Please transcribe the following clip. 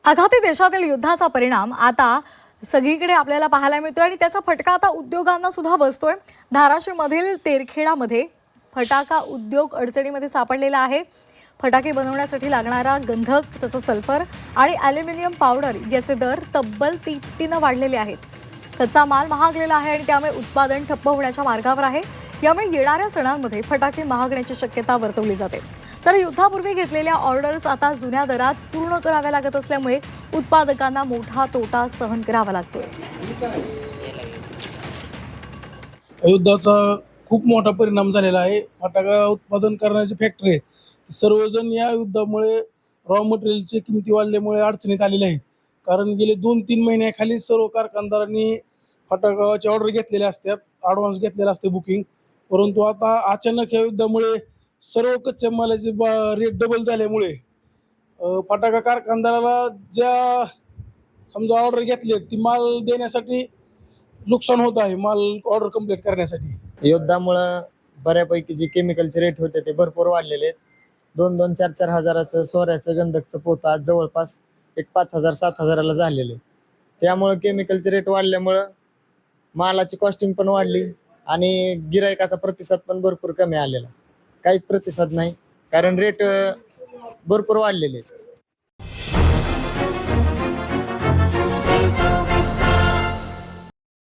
आघाती देशातील युद्धाचा परिणाम आता सगळीकडे आपल्याला पाहायला मिळतोय आणि त्याचा फटका आता उद्योगांना सुद्धा बसतोय। धाराशिवमधील तेरखेडामध्ये फटाका उद्योग अडचणीमध्ये सापडलेला आहे। फटाके बनवण्यासाठी लागणारा गंधक तसंच सल्फर आणि ॲल्युमिनियम पावडर याचे दर तब्बल 3 पटीने वाढलेले आहेत। कच्चा माल महागलेला आहे आणि त्यामुळे उत्पादन ठप्प होण्याच्या मार्गावर आहे। यामुळे येणाऱ्या सणांमध्ये फटाके महागण्याची शक्यता वर्तवली जाते। तर युद्धापूर्वी घेतलेल्या ऑर्डर्स आता जुन्या दरात पूर्ण कराव्या लागत असल्यामुळे उत्पादकांना मोठा तोटा सहन करावा लागतोय। युद्धाचा खूप मोठा परिणाम झालेला आहे। फटाका उत्पादन करण्याचे फॅक्टरी आहेत सर्वजण या युद्धामुळे रॉ मटेरियलची किमती वाढल्यामुळे अडचणीत आलेले आहेत। कारण गेले 2-3 महिन्याखाली सर्व कारखानदारांनी फटाक्याची ऑर्डर घेतलेल्या असतात, ॲडव्हान्स घेतलेला असते बुकिंग। परंतु आता अचानक या युद्धामुळे सर्व कच्च्या मालाचे रेट डबल झाल्यामुळे फटाका कारखानदाराला ज्या समजा ऑर्डर घेतली ती माल देण्यासाठी नुकसान होत आहे, माल ऑर्डर कंप्लीट करण्यासाठी। युद्धामुळं बऱ्यापैकी जे केमिकलचे रेट होते ते भरपूर वाढलेले आहेत। 2-2, 4-4 हजाराचं सोऱ्याचं गंधकचं पोतं आज जवळपास 5,000-7,000ला झालेले। त्यामुळं केमिकलचे रेट वाढल्यामुळं मालाची कॉस्टिंग पण वाढली आणि गिरायकाचा प्रतिसाद पण भरपूर कमी आलेला। काहीच प्रतिसाद नाही, कारण रेट भरपूर वाढलेले आहेत।